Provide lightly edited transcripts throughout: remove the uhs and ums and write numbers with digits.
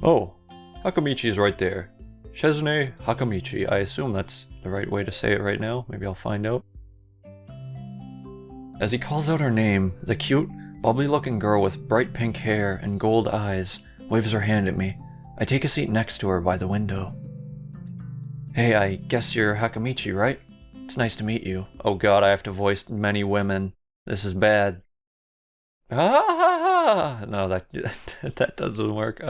Oh, Hakamichi's right there. Shizune Hakamichi. I assume that's the right way to say it right now. Maybe I'll find out. As he calls out her name, the cute, bubbly-looking girl with bright pink hair and gold eyes waves her hand at me. I take a seat next to her by the window. Hey, I guess you're Hakamichi, right? It's nice to meet you. Oh god, I have to voice many women. This is bad. Ah ha ha! No, that doesn't work.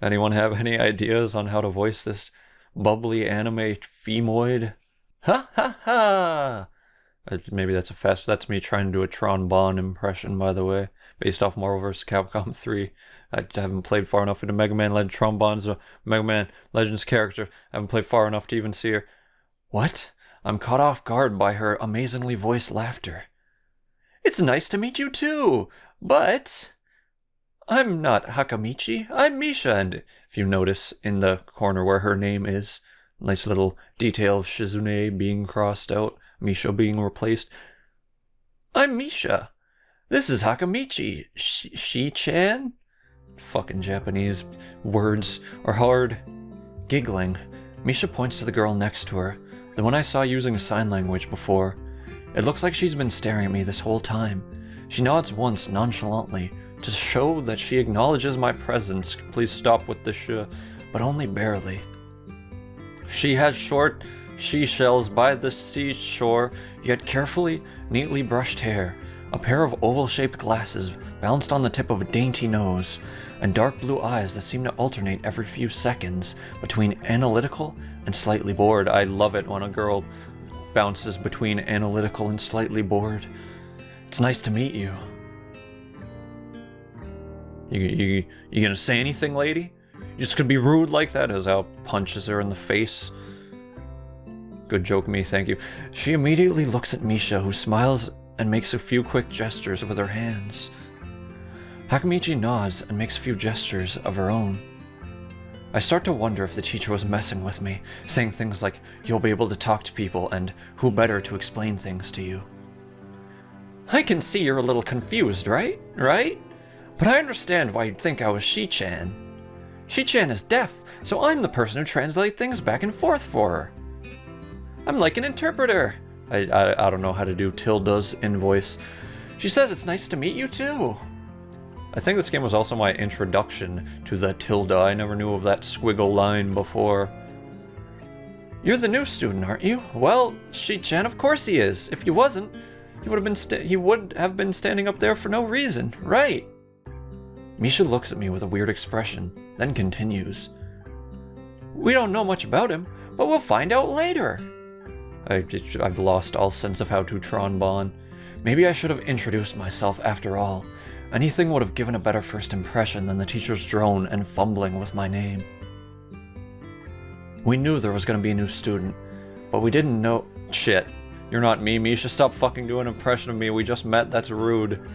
Anyone have any ideas on how to voice this bubbly anime femoid? Ha ha ha! Maybe that's me trying to do a trombone impression, by the way, based off Marvel vs. Capcom 3. I haven't played far enough into Mega Man Legends. Trombone's a Mega Man Legends character. I haven't played far enough to even see her. What? I'm caught off guard by her amazingly voiced laughter. It's nice to meet you too, but I'm not Hakamichi, I'm Misha, and if you notice in the corner where her name is, nice little detail of Shizune being crossed out, Misha being replaced. I'm Misha. This is Hakamichi. She-chan? Fucking Japanese words are hard. Giggling, Misha points to the girl next to her, the one I saw using sign language before. It looks like she's been staring at me this whole time. She nods once nonchalantly to show that she acknowledges my presence. Please stop with the but only barely. She has short seashells by the seashore, yet carefully, neatly brushed hair, a pair of oval-shaped glasses balanced on the tip of a dainty nose, and dark blue eyes that seem to alternate every few seconds between analytical and slightly bored. I love it when a girl bounces between analytical and slightly bored. It's nice to meet you. You gonna say anything, lady? You just gonna be rude like that? As Al punches her in the face. Good joke, me, thank you. She immediately looks at Misha, who smiles and makes a few quick gestures with her hands. Hakamichi nods and makes a few gestures of her own. I start to wonder if the teacher was messing with me, saying things like, you'll be able to talk to people, and who better to explain things to you. I can see you're a little confused, right? But I understand why you'd think I was She-chan. She-chan is deaf, so I'm the person who translates things back and forth for her. I'm like an interpreter. I don't know how to do Tilda's in voice. She says it's nice to meet you too. I think this game was also my introduction to the Tilda. I never knew of that squiggle line before. You're the new student, aren't you? Well, She-chan, of course he is. If he wasn't, he would have been standing up there for no reason, right? Misha looks at me with a weird expression, then continues. We don't know much about him, but we'll find out later. I've lost all sense of how to trombone. Maybe I should have introduced myself after all. Anything would have given a better first impression than the teacher's drone and fumbling with my name. We knew there was going to be a new student, but we didn't know— Shit. You're not me, Misha. Stop fucking doing an impression of me. We just met. That's rude.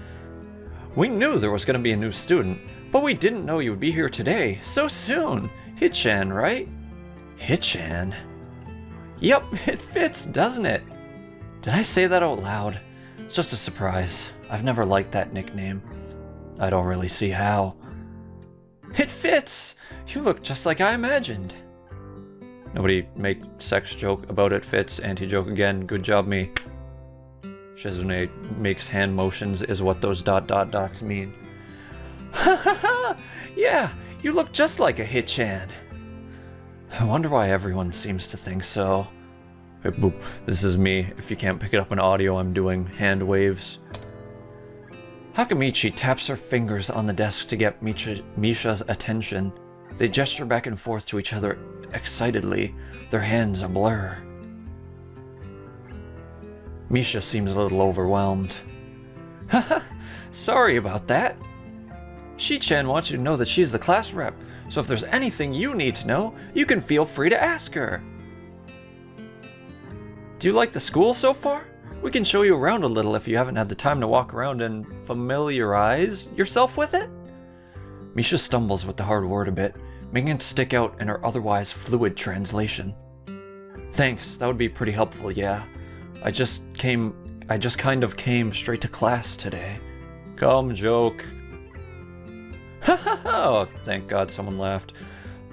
We knew there was going to be a new student, but we didn't know you would be here today, so soon. Hit-chan, right? Hit-chan? Yep, it fits, doesn't it? Did I say that out loud? It's just a surprise. I've never liked that nickname. I don't really see how. It fits! You look just like I imagined. Nobody make sex joke about it fits. Anti-joke again. Good job, me. Shizune makes hand motions is what those ... dots mean. Ha ha ha! Yeah, you look just like a Hit-chan. I wonder why everyone seems to think so. Hey, boop. This is me. If you can't pick it up in audio, I'm doing hand waves. Hakamichi taps her fingers on the desk to get Misha's attention. They gesture back and forth to each other excitedly, their hands a blur. Misha seems a little overwhelmed. Haha, sorry about that. She-chan wants you to know that she's the class rep, so if there's anything you need to know, you can feel free to ask her. Do you like the school so far? We can show you around a little if you haven't had the time to walk around and familiarize yourself with it. Misha stumbles with the hard word a bit, making it stick out in her otherwise fluid translation. Thanks, that would be pretty helpful, yeah. I just came I just kind of came straight to class today. Come joke. Ha ha ha! Oh, thank God someone laughed.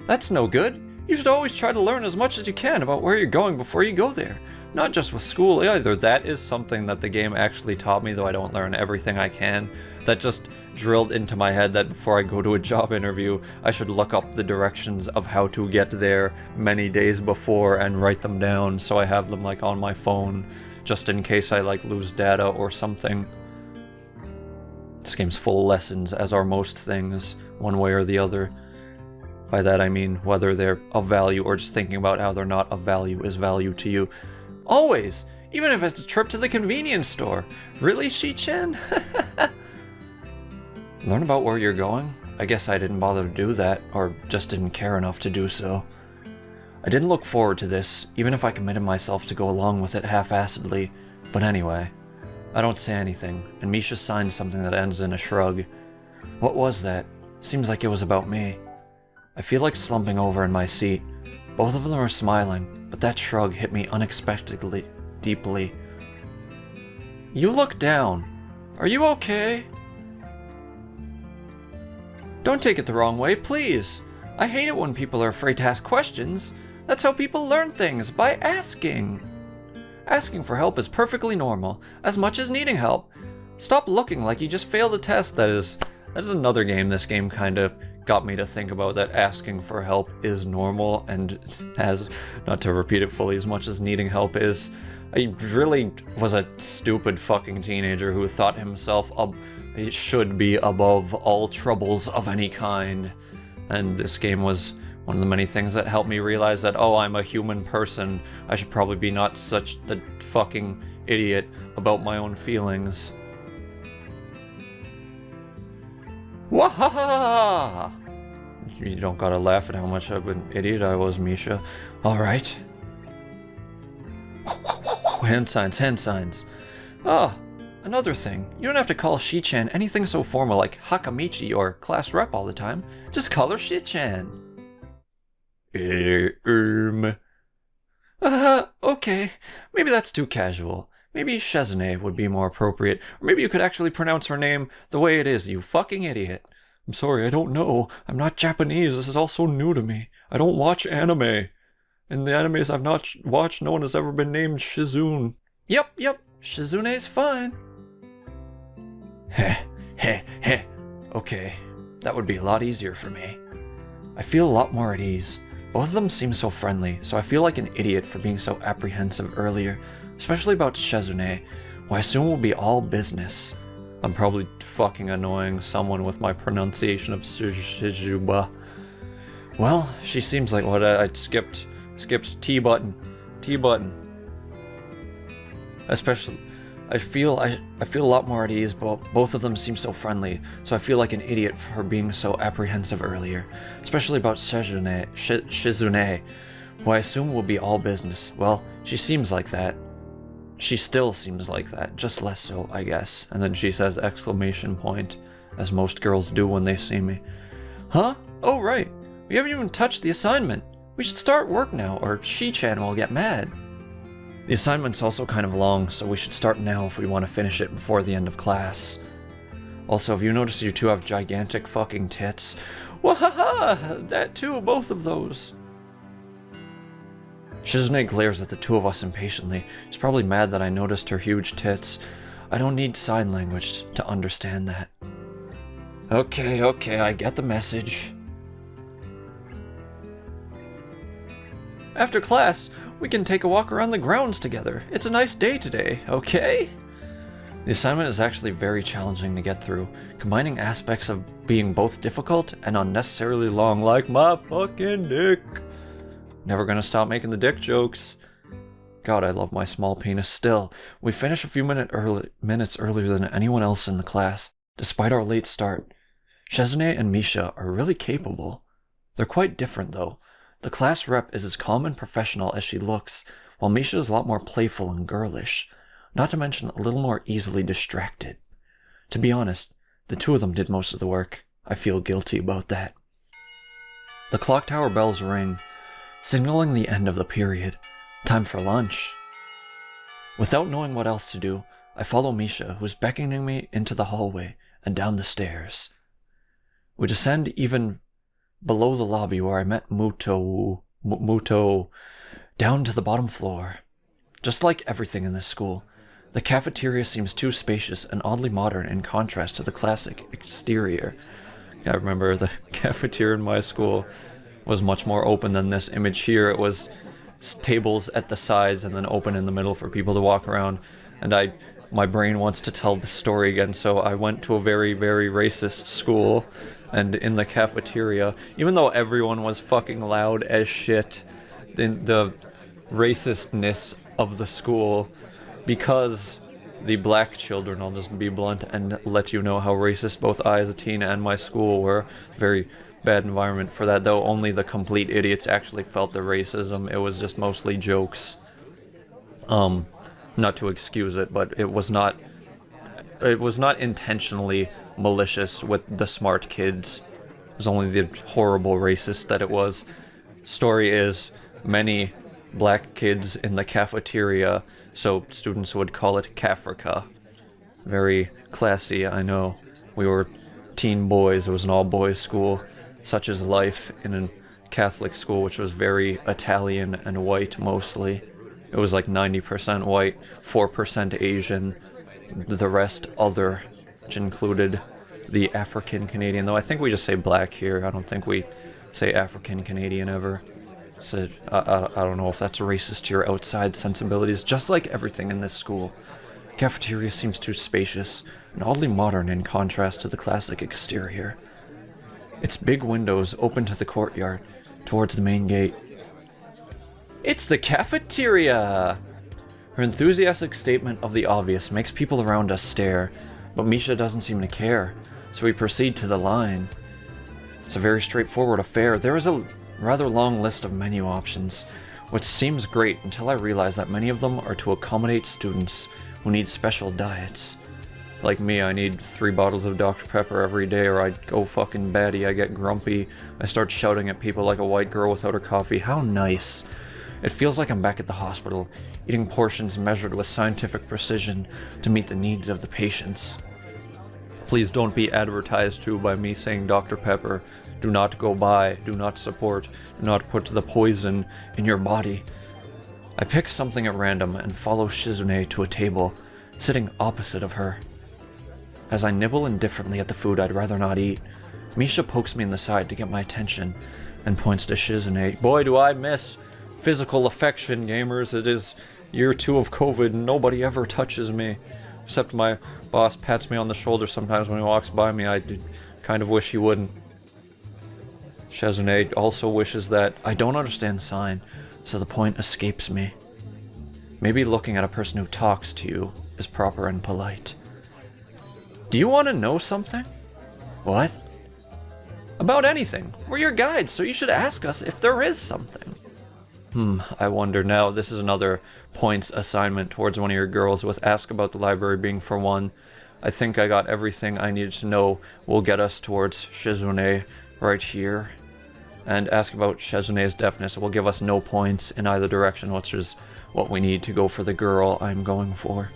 That's no good. You should always try to learn as much as you can about where you're going before you go there. Not just with school either. That is something that the game actually taught me, though I don't learn everything I can. That just drilled into my head that before I go to a job interview, I should look up the directions of how to get there many days before and write them down so I have them like on my phone, just in case I like lose data or something. This game's full of lessons, as are most things, one way or the other. By that I mean whether they're of value or just thinking about how they're not of value is value to you. Always! Even if it's a trip to the convenience store. Really, Shi-chan? Learn about where you're going? I guess I didn't bother to do that, or just didn't care enough to do so. I didn't look forward to this, even if I committed myself to go along with it half-assedly. But anyway, I don't say anything, and Misha signs something that ends in a shrug. What was that? Seems like it was about me. I feel like slumping over in my seat. Both of them are smiling, but that shrug hit me unexpectedly deeply. You look down. Are you okay? Don't take it the wrong way, please. I hate it when people are afraid to ask questions. That's how people learn things, by asking. Asking for help is perfectly normal, as much as needing help. Stop looking like you just failed a test. That is another game this game kind of got me to think about, that asking for help is normal, and has, not to repeat it fully, as much as needing help is. I really was a stupid fucking teenager who thought himself he should be above all troubles of any kind. And this game was one of the many things that helped me realize that, oh, I'm a human person. I should probably be not such a fucking idiot about my own feelings. Wahaha! You don't gotta laugh at how much of an idiot I was, Misha. Alright. Hand signs, hand signs. Ah, another thing. You don't have to call Shi-chan anything so formal like Hakamichi or class rep all the time. Just call her Shi-chan. Okay. Maybe that's too casual. Maybe shizune would be more appropriate. Or maybe you could actually pronounce her name the way it is, you fucking idiot. I'm sorry, I don't know. I'm not Japanese. This is all so new to me. I don't watch anime. In the animes I've not watched, no one has ever been named Shizune. Yep. Shizune's fine. Heh. Okay. That would be a lot easier for me. I feel a lot more at ease. Both of them seem so friendly, so I feel like an idiot for being so apprehensive earlier, especially about Shizune, who I assume will be all business. I'm probably fucking annoying someone with my pronunciation of Shijuba. Well, she seems like what I skipped T button. Especially, I feel a lot more at ease, but both of them seem so friendly, so I feel like an idiot for being so apprehensive earlier, especially about Shizune, who I assume will be all business. Well, she seems like that. She still seems like that, just less so, I guess. And then she says exclamation point, as most girls do when they see me. Huh? Oh, right. We haven't even touched the assignment. We should start work now, or Shi-chan will get mad. The assignment's also kind of long, so we should start now if we want to finish it before the end of class. Also, have you noticed you two have gigantic fucking tits? Wahaha! That too, both of those. Shizune glares at the two of us impatiently. She's probably mad that I noticed her huge tits. I don't need sign language to understand that. Okay, I get the message. After class, we can take a walk around the grounds together. It's a nice day today, okay? The assignment is actually very challenging to get through, combining aspects of being both difficult and unnecessarily long, like my fucking dick. Never gonna stop making the dick jokes. God, I love my small penis still. We finished a few minutes earlier than anyone else in the class, despite our late start. Shizune and Misha are really capable. They're quite different though. The class rep is as calm and professional as she looks, while Misha is a lot more playful and girlish, not to mention a little more easily distracted. To be honest, the two of them did most of the work. I feel guilty about that. The clock tower bells ring, signaling the end of the period. Time for lunch. Without knowing what else to do, I follow Misha, who is beckoning me into the hallway and down the stairs. We descend even below the lobby where I met Muto, down to the bottom floor. Just like everything in this school, the cafeteria seems too spacious and oddly modern in contrast to the classic exterior. I remember the cafeteria in my school was much more open than this image here. It was tables at the sides and then open in the middle for people to walk around. And my brain wants to tell the story again, so I went to a very, very racist school. And in the cafeteria, even though everyone was fucking loud as shit, the racistness of the school, because the black children, I'll just be blunt and let you know how racist both I as a teen and my school were. Very bad environment for that, though only the complete idiots actually felt the racism. It was just mostly jokes. Not to excuse it, but it was not intentionally malicious with the smart kids. It was only the horrible racist that it was. Story is, many black kids in the cafeteria, so students would call it Cafrica. Very classy, I know. We were teen boys, it was an all-boys school, such as life in a Catholic school, which was very Italian and white mostly. It was like 90% white, 4% Asian, the rest other, which included the African Canadian, though I think we just say black here. I don't think we say African Canadian ever. So I don't know if that's racist to your outside sensibilities. Just like everything in this school, cafeteria seems too spacious and oddly modern in contrast to the classic exterior. Its big windows open to the courtyard, towards the main gate. It's the cafeteria! Her enthusiastic statement of the obvious makes people around us stare, but Misha doesn't seem to care, so we proceed to the line. It's a very straightforward affair. There is a rather long list of menu options, which seems great until I realize that many of them are to accommodate students who need special diets. Like me, I need 3 bottles of Dr. Pepper every day, or I go fucking batty, I get grumpy, I start shouting at people like a white girl without her coffee. How nice. It feels like I'm back at the hospital, eating portions measured with scientific precision to meet the needs of the patients. Please don't be advertised to by me saying Dr. Pepper. Do not go buy, do not support, do not put the poison in your body. I pick something at random and follow Shizune to a table, sitting opposite of her. As I nibble indifferently at the food I'd rather not eat, Misha pokes me in the side to get my attention and points to Shizune. Boy, do I miss physical affection, gamers. It is year 2 of COVID and nobody ever touches me. Except my boss pats me on the shoulder sometimes when he walks by me. I kind of wish he wouldn't. Shizune also wishes that I don't understand sign, so the point escapes me. Maybe looking at a person who talks to you is proper and polite. Do you want to know something? What? About anything. We're your guides, so you should ask us if there is something. I wonder now. This is another points assignment towards one of your girls with ask about the library being for one. I think I got everything I needed to know will get us towards Shizune right here. And ask about Shizune's deafness will give us no points in either direction, which is what we need to go for the girl I'm going for.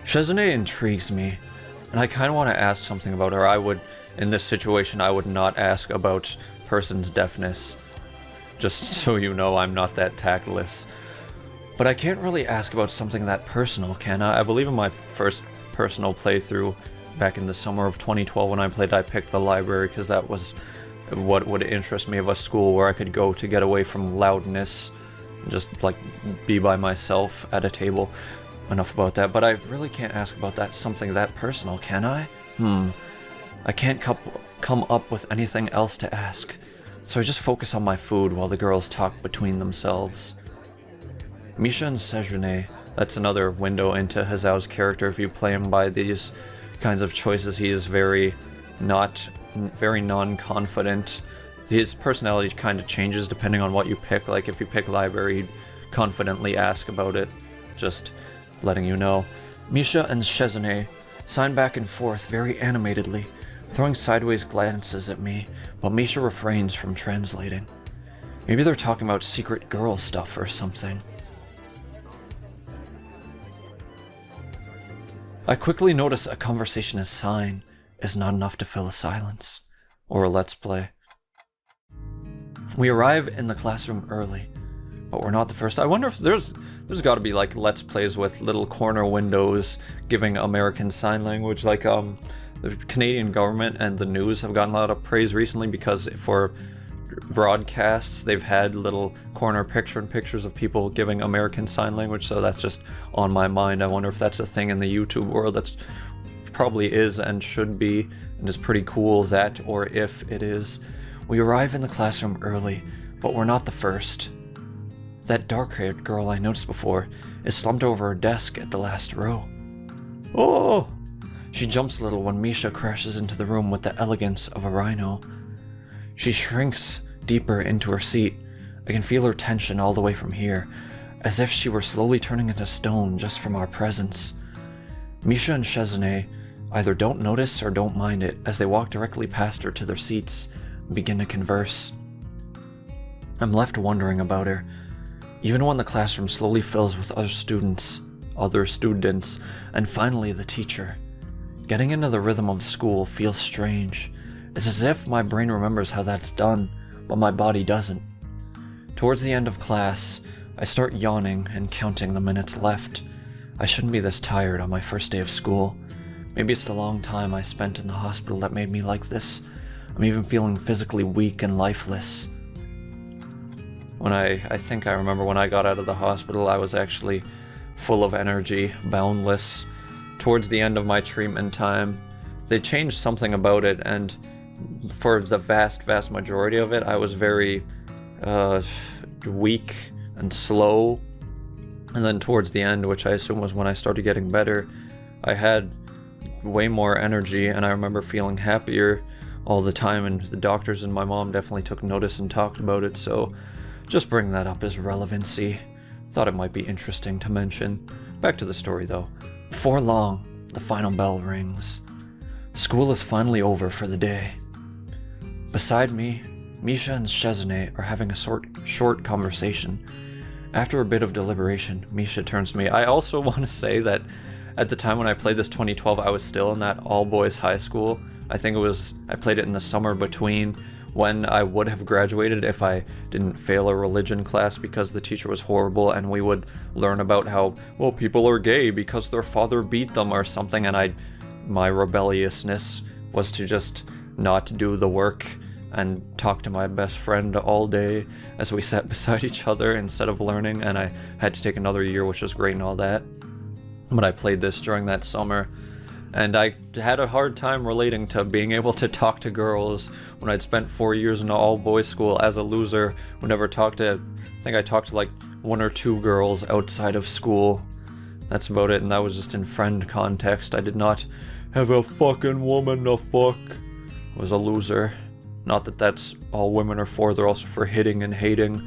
Shizune intrigues me, and I kind of want to ask something about her. In this situation, I would not ask about person's deafness. Just so you know, I'm not that tactless. But I can't really ask about something that personal, can I? I believe in my first personal playthrough back in the summer of 2012 when I played, I picked the library because that was what would interest me of a school where I could go to get away from loudness and just like be by myself at a table. Enough about that, but I really can't ask about that something that personal, can I? I can't come up with anything else to ask, so I just focus on my food while the girls talk between themselves. Misha and Shizune, that's another window into Hazao's character. If you play him by these kinds of choices, he is very non-confident. His personality kind of changes depending on what you pick. Like if you pick library, he'd confidently ask about it, just letting you know. Misha and Shizune sign back and forth very animatedly, throwing sideways glances at me, but Misha refrains from translating. Maybe they're talking about secret girl stuff or something. I quickly notice a conversation as sign is not enough to fill a silence, or a let's play. We arrive in the classroom early, but we're not the first. I wonder if there's got to be like let's plays with little corner windows giving American Sign Language. Like the Canadian government and the news have gotten a lot of praise recently because for broadcasts they've had little corner pictures of people giving American Sign Language. So that's just on my mind. I wonder if that's a thing in the YouTube world. That's probably is and should be, and is pretty cool that, or if it is. We arrive in the classroom early, but we're not the first. That dark-haired girl I noticed before is slumped over her desk at the last row. Oh! She jumps a little when Misha crashes into the room with the elegance of a rhino. She shrinks deeper into her seat. I can feel her tension all the way from here, as if she were slowly turning into stone just from our presence. Misha and shizune either don't notice or don't mind it as they walk directly past her to their seats and begin to converse. I'm left wondering about her, even when the classroom slowly fills with other students, and finally the teacher. Getting into the rhythm of school feels strange. It's as if my brain remembers how that's done, but my body doesn't. Towards the end of class, I start yawning and counting the minutes left. I shouldn't be this tired on my first day of school. Maybe it's the long time I spent in the hospital that made me like this. I'm even feeling physically weak and lifeless. When I think I remember when I got out of the hospital, I was actually full of energy, boundless. Towards the end of my treatment time, they changed something about it, and for the vast majority of it, I was very weak and slow. And then towards the end, which I assume was when I started getting better, I had way more energy, and I remember feeling happier all the time, and the doctors and my mom definitely took notice and talked about it, so just bring that up as relevancy. Thought it might be interesting to mention. Back to the story though. Before long, the final bell rings. School is finally over for the day. Beside me, Misha and shizune are having a short conversation. After a bit of deliberation, Misha turns to me. I also want to say that at the time when I played this 2012, I was still in that all-boys high school. I think I played it in the summer between when I would have graduated if I didn't fail a religion class because the teacher was horrible, and we would learn about how, well, people are gay because their father beat them or something, and my rebelliousness was to just not do the work and talk to my best friend all day as we sat beside each other instead of learning, and I had to take another year, which was great and all that. But I played this during that summer, and I had a hard time relating to being able to talk to girls when I'd spent 4 years in an all-boys school as a loser who never talked to, I think I talked to like 1 or 2 girls outside of school. That's about it, and that was just in friend context. I did not have a fucking woman to fuck. I was a loser. Not that that's all women are for, they're also for hitting and hating.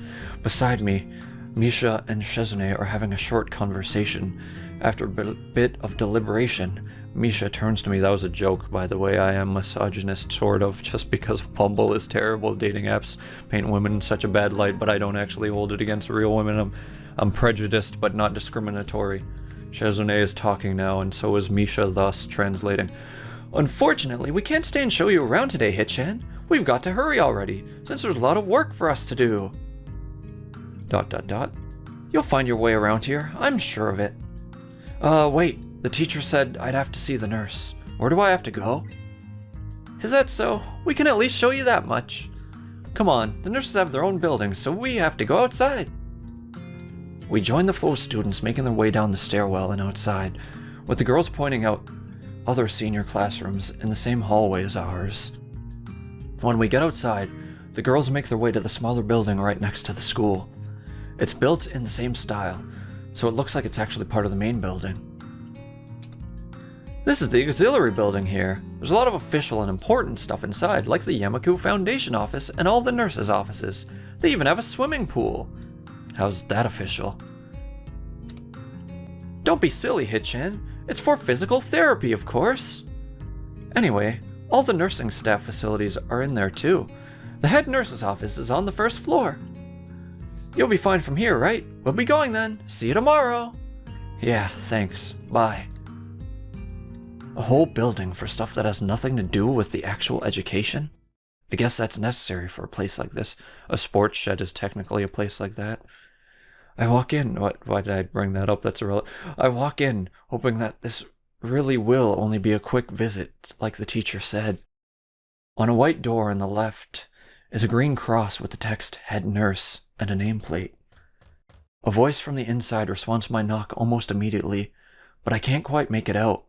Beside me, Misha and shizune are having a short conversation. After a bit of deliberation, Misha turns to me. That was a joke, by the way. I am misogynist, sort of, just because Bumble is terrible. Dating apps paint women in such a bad light, but I don't actually hold it against real women. I'm prejudiced, but not discriminatory. Shizune is talking now, and so is Misha, thus translating. Unfortunately, we can't stay and show you around today, Hitchan. We've got to hurry already, since there's a lot of work for us to do. ... You'll find your way around here, I'm sure of it. Wait. The teacher said I'd have to see the nurse. Where do I have to go? Is that so? We can at least show you that much. Come on, the nurses have their own building, so we have to go outside. We join the flow of students making their way down the stairwell and outside, with the girls pointing out other senior classrooms in the same hallway as ours. When we get outside, the girls make their way to the smaller building right next to the school. It's built in the same style, so it looks like it's actually part of the main building. This is the auxiliary building here. There's a lot of official and important stuff inside, like the Yamaku Foundation office and all the nurses' offices. They even have a swimming pool. How's that official? Don't be silly, Hitchan. It's for physical therapy, of course. Anyway, all the nursing staff facilities are in there too. The head nurse's office is on the first floor. You'll be fine from here, right? We'll be going then. See you tomorrow. Yeah, thanks. Bye. A whole building for stuff that has nothing to do with the actual education? I guess that's necessary for a place like this. A sports shed is technically a place like that. I walk in. Why did I bring that up? That's irrelevant. I walk in, hoping that this really will only be a quick visit, like the teacher said. On a white door on the left is a green cross with the text Head Nurse and a nameplate. A voice from the inside responds to my knock almost immediately, but I can't quite make it out.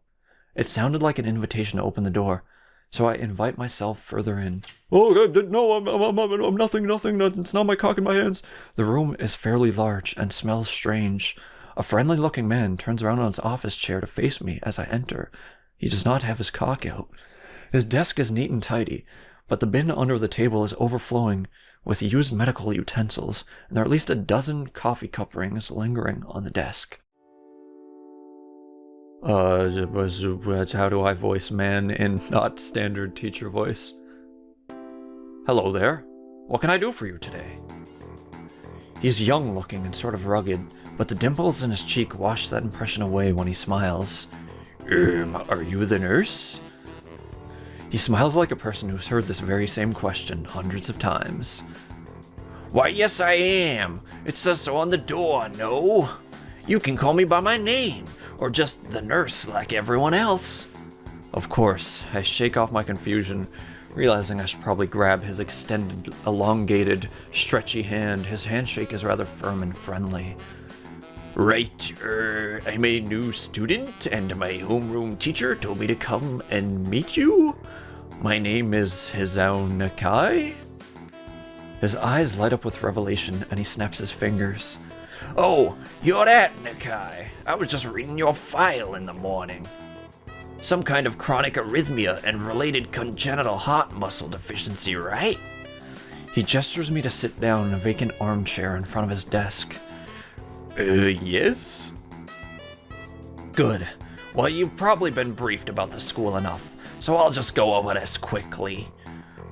It sounded like an invitation to open the door, so I invite myself further in. Oh, no, I'm nothing, it's not my cock in my hands. The room is fairly large and smells strange. A friendly-looking man turns around on his office chair to face me as I enter. He does not have his cock out. His desk is neat and tidy, but the bin under the table is overflowing with used medical utensils, and there are at least a dozen coffee cup rings lingering on the desk. How do I voice man in not standard teacher voice? Hello there. What can I do for you today? He's young looking and sort of rugged, but the dimples in his cheek wash that impression away when he smiles. Are you the nurse? He smiles like a person who's heard this very same question hundreds of times. Why, yes I am. It says so on the door, no? You can call me by my name, or just the nurse like everyone else. Of course, I shake off my confusion, realizing I should probably grab his extended, elongated, stretchy hand. His handshake is rather firm and friendly. Right, I'm a new student, and my homeroom teacher told me to come and meet you. My name is Shizune Nakai. His eyes light up with revelation, and he snaps his fingers. Oh, you're that, Nakai. I was just reading your file in the morning. Some kind of chronic arrhythmia and related congenital heart muscle deficiency, right? He gestures me to sit down in a vacant armchair in front of his desk. Yes? Good. Well, you've probably been briefed about the school enough, so I'll just go over this quickly.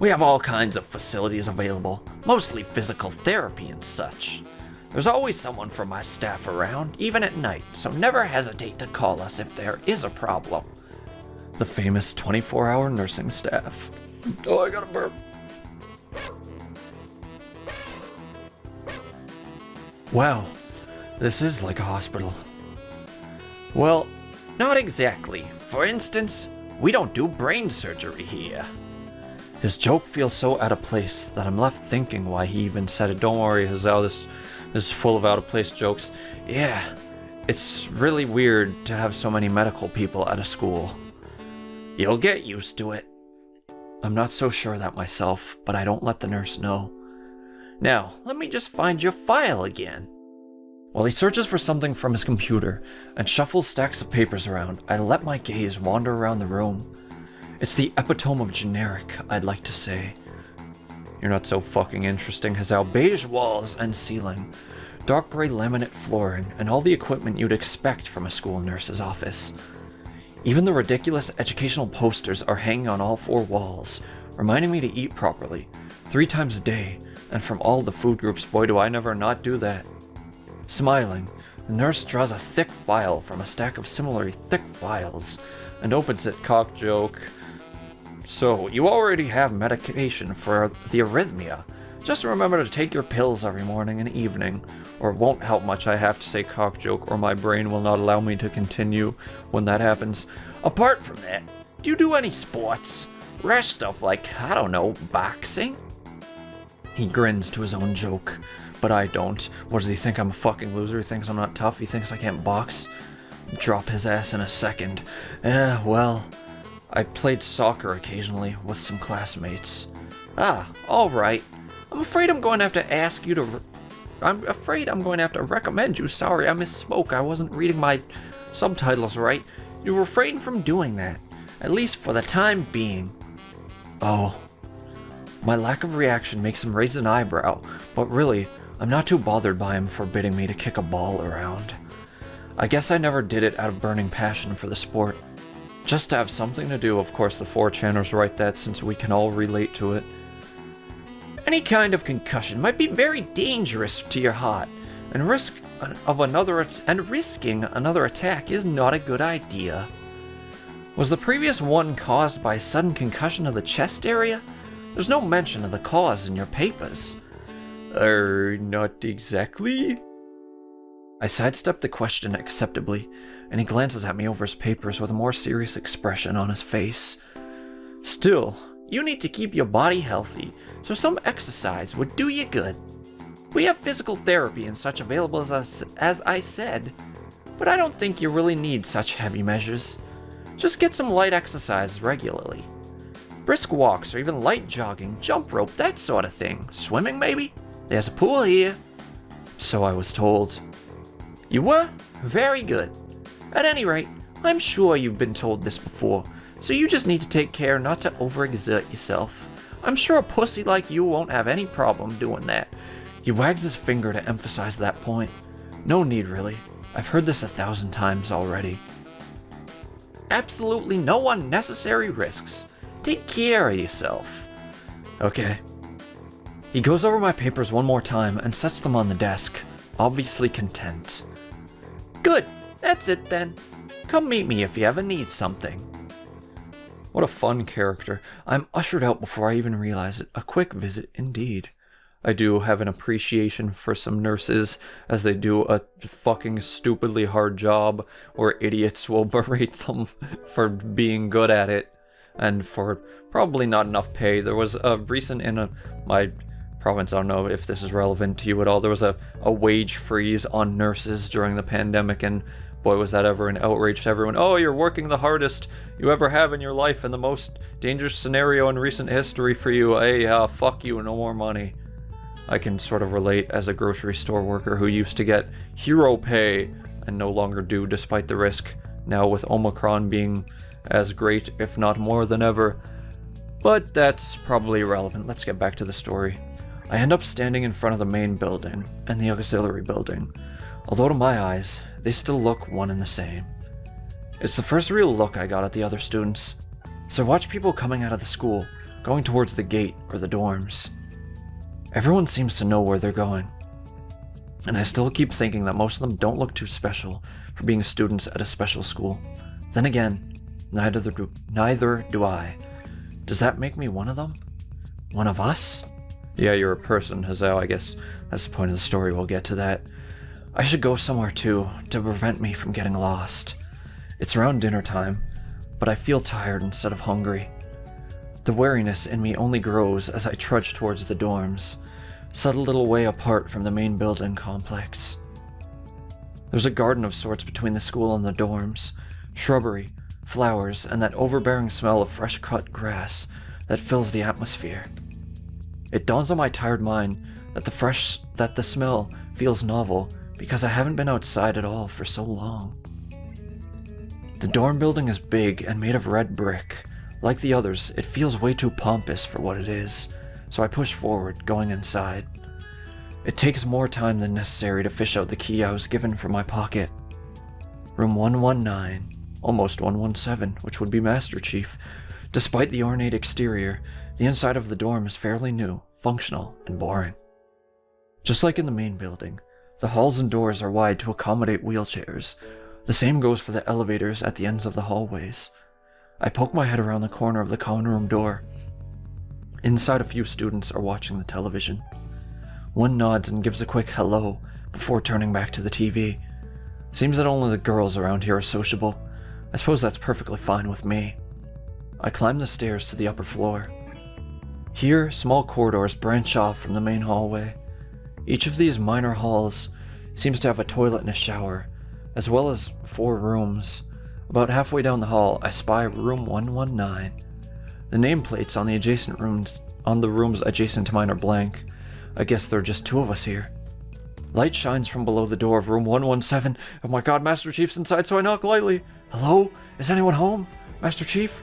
We have all kinds of facilities available, mostly physical therapy and such. There's always someone from my staff around, even at night, so never hesitate to call us if there is a problem. The famous 24-hour nursing staff. Oh, I gotta burp. Wow, this is like a hospital. Well, not exactly. For instance, we don't do brain surgery here. His joke feels so out of place that I'm left thinking why he even said it. Don't worry, Hazal, this is full of out-of-place jokes. Yeah, it's really weird to have so many medical people at a school. You'll get used to it. I'm not so sure of that myself, but I don't let the nurse know. Now, let me just find your file again. While he searches for something from his computer and shuffles stacks of papers around, I let my gaze wander around the room. It's the epitome of generic, I'd like to say. You're not so fucking interesting, Hazal. Beige walls and ceiling, dark gray laminate flooring, and all the equipment you'd expect from a school nurse's office. Even the ridiculous educational posters are hanging on all four walls, reminding me to eat properly, 3 times a day, and from all the food groups, boy do I never not do that. Smiling, the nurse draws a thick file from a stack of similarly thick files, and opens it, cock joke. So, you already have medication for the arrhythmia. Just remember to take your pills every morning and evening, or it won't help much. I have to say cock joke, or my brain will not allow me to continue when that happens. Apart from that, do you do any sports? Rash stuff like, I don't know, boxing? He grins to his own joke, but I don't. What does he think, I'm a fucking loser? He thinks I'm not tough? He thinks I can't box? Drop his ass in a second. Well, I played soccer occasionally with some classmates. Ah, alright. I'm afraid I'm going to have to ask you to... I'm afraid I'm going to have to recommend you. Sorry, I misspoke. I wasn't reading my subtitles right. You refrain from doing that, at least for the time being. Oh. My lack of reaction makes him raise an eyebrow, but really, I'm not too bothered by him forbidding me to kick a ball around. I guess I never did it out of burning passion for the sport. Just to have something to do. Of course, the 4chaners write that since we can all relate to it. Any kind of concussion might be very dangerous to your heart, and risking another attack is not a good idea. Was the previous one caused by sudden concussion of the chest area? There's no mention of the cause in your papers. Not exactly. I sidestepped the question acceptably, and he glances at me over his papers with a more serious expression on his face. Still, you need to keep your body healthy, so some exercise would do you good. We have physical therapy and such available as I said, but I don't think you really need such heavy measures. Just get some light exercises regularly. Brisk walks or even light jogging, jump rope, that sort of thing. Swimming maybe? There's a pool here. So I was told. You were? Very good. At any rate, I'm sure you've been told this before, so you just need to take care not to overexert yourself. I'm sure a pussy like you won't have any problem doing that. He wags his finger to emphasize that point. No need, really. I've heard this 1,000 times already. Absolutely no unnecessary risks. Take care of yourself. Okay. He goes over my papers one more time and sets them on the desk, obviously content. Good. That's it then. Come meet me if you ever need something. What a fun character. I'm ushered out before I even realize it. A quick visit indeed. I do have an appreciation for some nurses as they do a fucking stupidly hard job, or idiots will berate them for being good at it and for probably not enough pay. There was a recent in my province, I don't know if this is relevant to you at all, there was a wage freeze on nurses during the pandemic, and boy was that ever an outrage to everyone. Oh, you're working the hardest you ever have in your life in the most dangerous scenario in recent history for you. Hey, fuck you, no more money. I can sort of relate as a grocery store worker who used to get hero pay and no longer do despite the risk, now with Omicron being as great, if not more than ever. But that's probably irrelevant. Let's get back to the story. I end up standing in front of the main building and the auxiliary building, although to my eyes, they still look one and the same. It's the first real look I got at the other students, so I watch people coming out of the school, going towards the gate or the dorms. Everyone seems to know where they're going, and I still keep thinking that most of them don't look too special for being students at a special school. Then again, neither do I. Does that make me one of them? One of us? Yeah, you're a person, Hazao. I guess that's the point of the story. We'll get to that. I should go somewhere too, to prevent me from getting lost. It's around dinner time, but I feel tired instead of hungry. The wariness in me only grows as I trudge towards the dorms, set a little way apart from the main building complex. There's a garden of sorts between the school and the dorms, shrubbery, flowers, and that overbearing smell of fresh-cut grass that fills the atmosphere. It dawns on my tired mind that the smell feels novel because I haven't been outside at all for so long. The dorm building is big and made of red brick. Like the others, it feels way too pompous for what it is, so I push forward, going inside. It takes more time than necessary to fish out the key I was given from my pocket. Room 119, almost 117, which would be Master Chief. Despite the ornate exterior, the inside of the dorm is fairly new, functional, and boring. Just like in the main building, the halls and doors are wide to accommodate wheelchairs. The same goes for the elevators at the ends of the hallways. I poke my head around the corner of the common room door. Inside, a few students are watching the television. One nods and gives a quick hello before turning back to the TV. Seems that only the girls around here are sociable. I suppose that's perfectly fine with me. I climb the stairs to the upper floor. Here, small corridors branch off from the main hallway. Each of these minor halls seems to have a toilet and a shower, as well as 4 rooms. About halfway down the hall, I spy room 119. The nameplates on the rooms adjacent to mine are blank. I guess there are just 2 of us here. Light shines from below the door of room 117. Oh my god, Master Chief's inside, so I knock lightly. Hello? Is anyone home? Master Chief?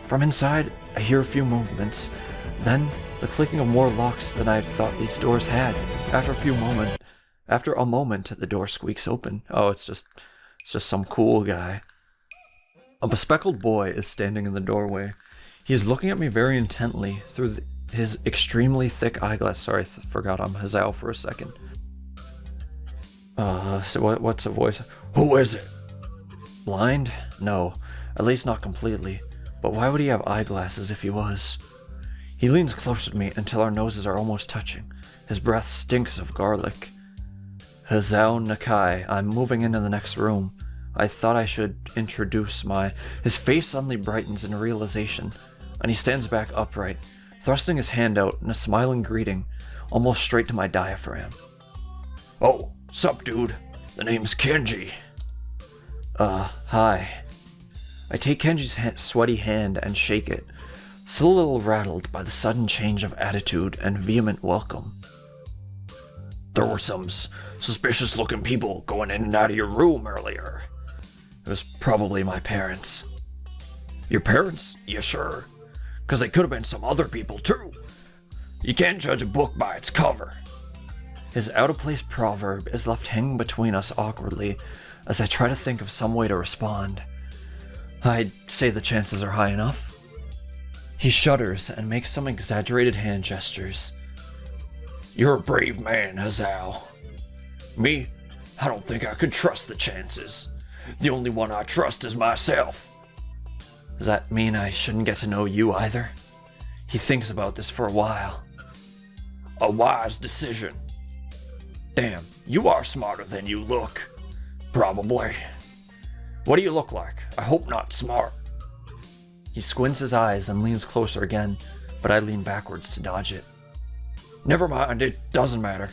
From inside, I hear a few movements. Then, the clicking of more locks than I thought these doors had. After a moment, the door squeaks open. Oh, it's just some cool guy. A bespectacled boy is standing in the doorway. He is looking at me very intently through his extremely thick eyeglass. Sorry, I forgot I'm Hazao for a second. So what's the voice? Who is it? Blind? No. At least not completely. But why would he have eyeglasses if he was? He leans closer to me until our noses are almost touching. His breath stinks of garlic. Hazao Nakai, I'm moving into the next room. I thought I should introduce my... His face suddenly brightens in realization, and he stands back upright, thrusting his hand out in a smiling greeting, almost straight to my diaphragm. Oh, sup dude, the name's Kenji. Hi. I take Kenji's sweaty hand and shake it, still a little rattled by the sudden change of attitude and vehement welcome. There were some suspicious-looking people going in and out of your room earlier. It was probably my parents. Your parents? You sure? 'Cause they could have been some other people too. You can't judge a book by its cover. His out-of-place proverb is left hanging between us awkwardly as I try to think of some way to respond. I'd say the chances are high enough. He shudders and makes some exaggerated hand gestures. You're a brave man, Hazao. Me? I don't think I could trust the chances. The only one I trust is myself. Does that mean I shouldn't get to know you either? He thinks about this for a while. A wise decision. Damn, you are smarter than you look. Probably. What do you look like? I hope not smart. He squints his eyes and leans closer again, but I lean backwards to dodge it. Never mind, it doesn't matter.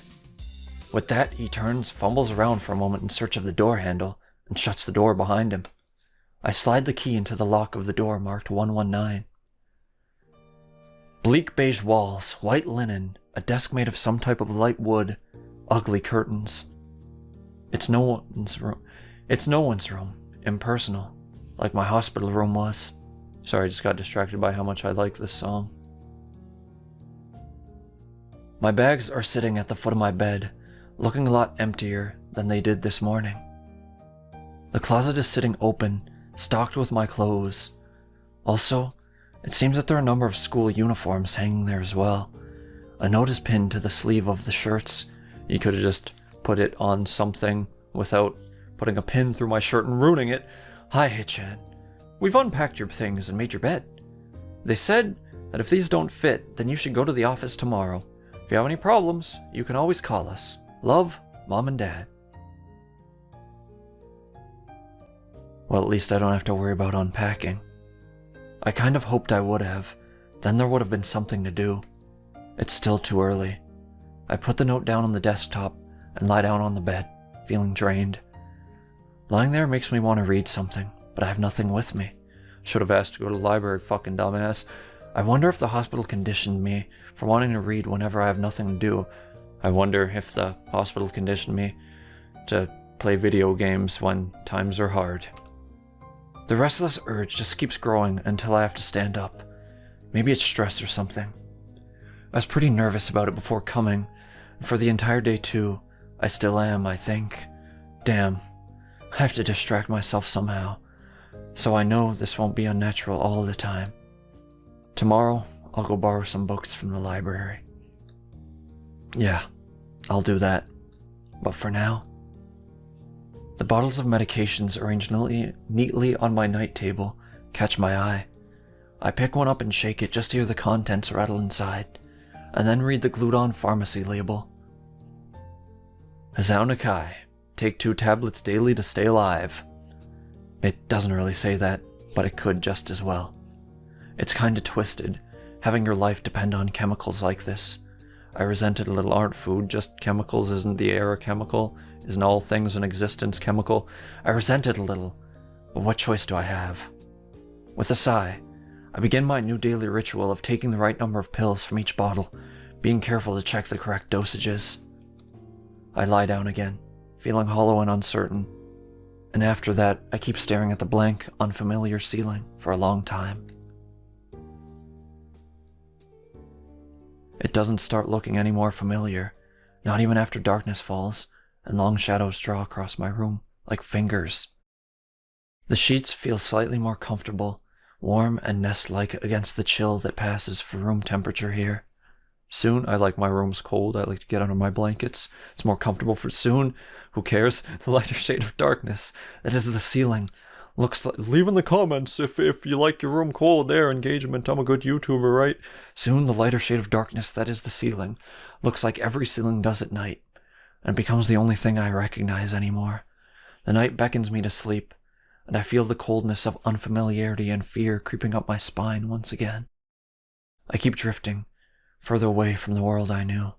With that, he turns, fumbles around for a moment in search of the door handle, and shuts the door behind him. I slide the key into the lock of the door marked 119. Bleak beige walls, white linen, a desk made of some type of light wood, ugly curtains. It's no one's room. It's no one's room. Impersonal. Like my hospital room was. Sorry, I just got distracted by how much I like this song. My bags are sitting at the foot of my bed, looking a lot emptier than they did this morning. The closet is sitting open, stocked with my clothes. Also, it seems that there are a number of school uniforms hanging there as well. A note is pinned to the sleeve of the shirts. You could have just put it on something without putting a pin through my shirt and ruining it. Hi, Hichan. We've unpacked your things and made your bed. They said that if these don't fit, then you should go to the office tomorrow. If you have any problems, you can always call us. Love, Mom and Dad. Well, at least I don't have to worry about unpacking. I kind of hoped I would have. Then there would have been something to do. It's still too early. I put the note down on the desktop and lie down on the bed, feeling drained. Lying there makes me want to read something, but I have nothing with me. Should have asked to go to the library, fucking dumbass. I wonder if the hospital conditioned me for wanting to read whenever I have nothing to do. I wonder if the hospital conditioned me to play video games when times are hard. The restless urge just keeps growing until I have to stand up. Maybe it's stress or something. I was pretty nervous about it before coming, and for the entire day too. I still am, I think. Damn, I have to distract myself somehow, so I know this won't be unnatural all the time. Tomorrow, I'll go borrow some books from the library. Yeah, I'll do that. But for now... The bottles of medications arranged neatly on my night table catch my eye. I pick one up and shake it just to hear the contents rattle inside, and then read the glued-on pharmacy label. Hazao Nakai, take 2 tablets daily to stay alive. It doesn't really say that, but it could just as well. It's kinda twisted, having your life depend on chemicals like this. I resented a little art food, just chemicals isn't the air a chemical, isn't all things in existence chemical. I resent it a little, but what choice do I have? With a sigh, I begin my new daily ritual of taking the right number of pills from each bottle, being careful to check the correct dosages. I lie down again, feeling hollow and uncertain, and after that, I keep staring at the blank, unfamiliar ceiling for a long time. It doesn't start looking any more familiar, not even after darkness falls, and long shadows draw across my room, like fingers. The sheets feel slightly more comfortable, warm and nest-like against the chill that passes for room temperature here. Soon, I like my rooms cold, I like to get under my blankets. It's more comfortable for soon. Who cares? The lighter shade of darkness that is the ceiling Looks like, leave in the comments if you like your room cold there, engagement. I'm a good YouTuber, right? Soon the lighter shade of darkness that is the ceiling looks like every ceiling does at night, and becomes the only thing I recognize anymore. The night beckons me to sleep, and I feel the coldness of unfamiliarity and fear creeping up my spine once again. I keep drifting, further away from the world I knew.